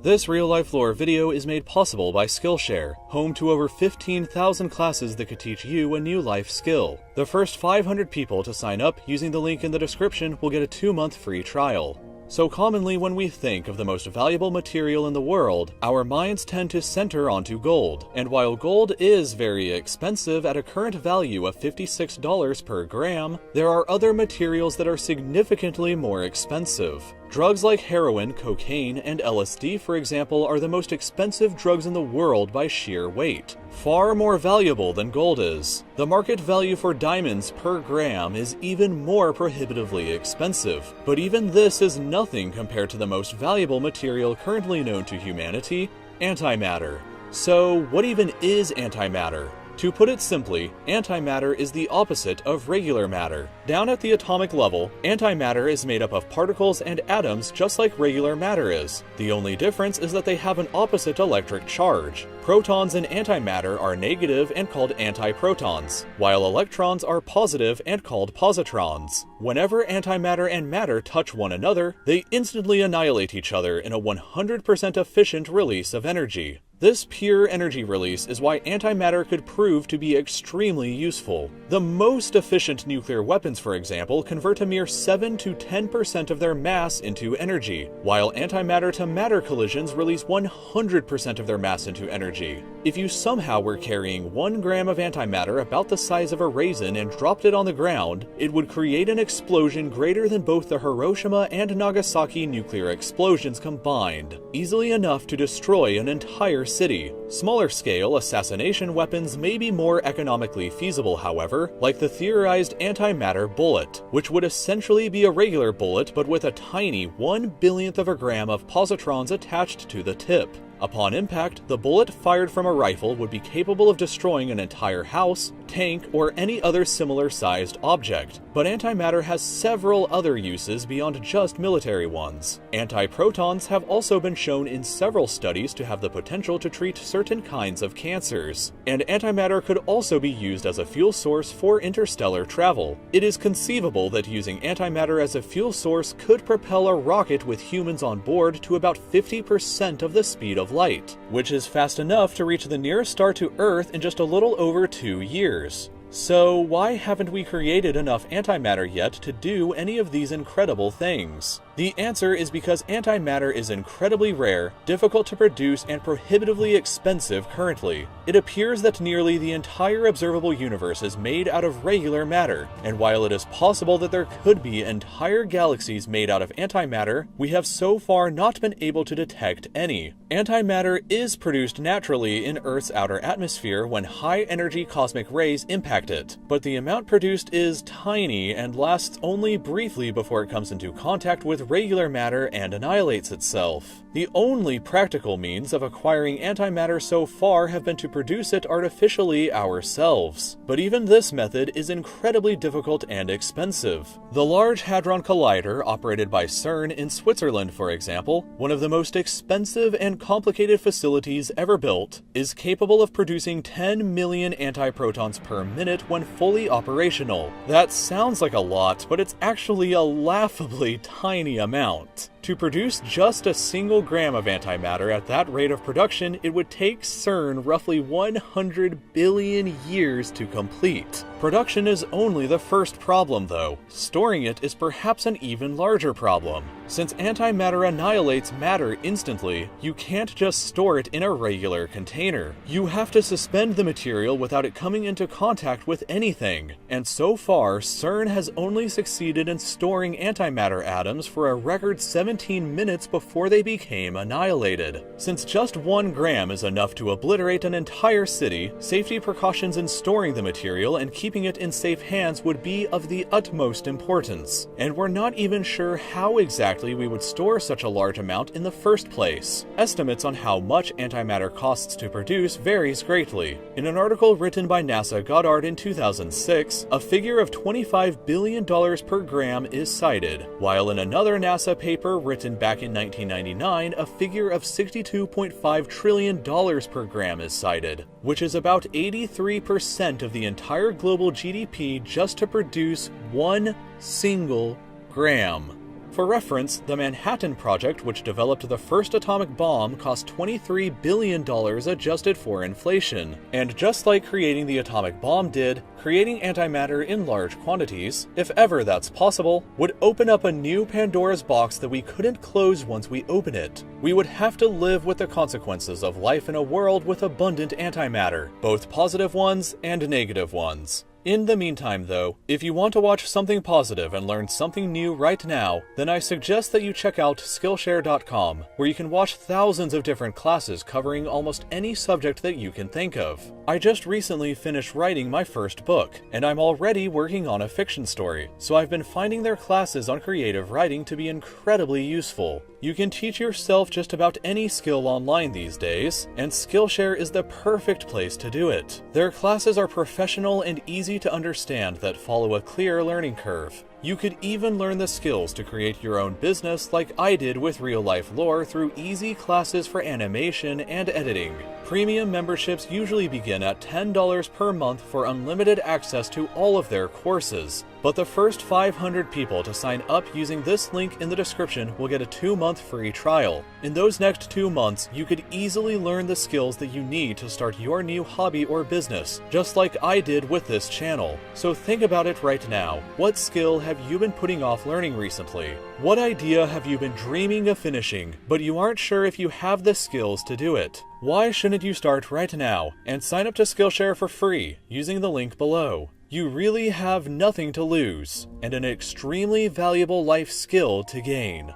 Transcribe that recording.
This real-life lore video is made possible by Skillshare, home to over 15,000 classes that could teach you a new life skill. The first 500 people to sign up using the link in the description will get a 2-month free trial. So commonly when we think of the most valuable material in the world, our minds tend to center onto gold. And while gold is very expensive at a current value of $56 per gram, there are other materials that are significantly more expensive. Drugs like heroin, cocaine, and LSD, for example, are the most expensive drugs in the world by sheer weight. Far more valuable than gold is. The market value for diamonds per gram is even more prohibitively expensive. But even this is nothing compared to the most valuable material currently known to humanity, antimatter. So, what even is antimatter? To put it simply, antimatter is the opposite of regular matter. Down at the atomic level, antimatter is made up of particles and atoms just like regular matter is. The only difference is that they have an opposite electric charge. Protons in antimatter are negative and called antiprotons, while electrons are positive and called positrons. Whenever antimatter and matter touch one another, they instantly annihilate each other in a 100% efficient release of energy. This pure energy release is why antimatter could prove to be extremely useful. The most efficient nuclear weapons, for example, convert a mere 7 to 10% of their mass into energy, while antimatter to matter collisions release 100% of their mass into energy. If you somehow were carrying 1 gram of antimatter about the size of a raisin and dropped it on the ground, it would create an explosion greater than both the Hiroshima and Nagasaki nuclear explosions combined, easily enough to destroy an entire city. Smaller scale assassination weapons may be more economically feasible, however, like the theorized antimatter bullet, which would essentially be a regular bullet but with a tiny 1/1000th of a gram of positrons attached to the tip. Upon impact, the bullet fired from a rifle would be capable of destroying an entire house, tank, or any other similar-sized object. But antimatter has several other uses beyond just military ones. Antiprotons have also been shown in several studies to have the potential to treat certain kinds of cancers. And antimatter could also be used as a fuel source for interstellar travel. It is conceivable that using antimatter as a fuel source could propel a rocket with humans on board to about 50% of the speed of light, which is fast enough to reach the nearest star to Earth in just a little over 2 years. So why haven't we created enough antimatter yet to do any of these incredible things? The answer is because antimatter is incredibly rare, difficult to produce, and prohibitively expensive currently. It appears that nearly the entire observable universe is made out of regular matter, and while it is possible that there could be entire galaxies made out of antimatter, we have so far not been able to detect any. Antimatter is produced naturally in Earth's outer atmosphere when high-energy cosmic rays impact it, but the amount produced is tiny and lasts only briefly before it comes into contact with regular matter and annihilates itself. The only practical means of acquiring antimatter so far have been to produce it artificially ourselves. But even this method is incredibly difficult and expensive. The Large Hadron Collider, operated by CERN in Switzerland, for example, one of the most expensive and complicated facilities ever built, is capable of producing 10 million antiprotons per minute when fully operational. That sounds like a lot, but it's actually a laughably tiny amount. To produce just a single gram of antimatter at that rate of production, it would take CERN roughly 100 billion years to complete. Production is only the first problem, though. Storing it is perhaps an even larger problem. Since antimatter annihilates matter instantly, you can't just store it in a regular container. You have to suspend the material without it coming into contact with anything. And so far, CERN has only succeeded in storing antimatter atoms for a record 17 minutes before they became annihilated. Since just 1 gram is enough to obliterate an entire city, safety precautions in storing the material and keeping it in safe hands would be of the utmost importance. And we're not even sure how exactly we would store such a large amount in the first place. Estimates on how much antimatter costs to produce varies greatly. In an article written by NASA Goddard in 2006, a figure of $25 billion per gram is cited, while in another NASA paper written back in 1999, a figure of $62.5 trillion per gram is cited, which is about 83% of the entire global GDP just to produce 1 single gram. For reference, the Manhattan Project, which developed the first atomic bomb, cost $23 billion adjusted for inflation. And just like creating the atomic bomb did, creating antimatter in large quantities, if ever that's possible, would open up a new Pandora's box that we couldn't close once we open it. We would have to live with the consequences of life in a world with abundant antimatter, both positive ones and negative ones. In the meantime though, if you want to watch something positive and learn something new right now, then I suggest that you check out Skillshare.com, where you can watch thousands of different classes covering almost any subject that you can think of. I just recently finished writing my first book, and I'm already working on a fiction story, so I've been finding their classes on creative writing to be incredibly useful. You can teach yourself just about any skill online these days, and Skillshare is the perfect place to do it. Their classes are professional and easy to understand that follow a clear learning curve. You could even learn the skills to create your own business like I did with Real Life Lore through easy classes for animation and editing. Premium memberships usually begin at $10 per month for unlimited access to all of their courses. But the first 500 people to sign up using this link in the description will get a 2-month free trial. In those next 2 months, you could easily learn the skills that you need to start your new hobby or business, just like I did with this channel. So think about it right now. What skill have you been putting off learning recently? What idea have you been dreaming of finishing, but you aren't sure if you have the skills to do it? Why shouldn't you start right now and sign up to Skillshare for free using the link below? You really have nothing to lose, and an extremely valuable life skill to gain.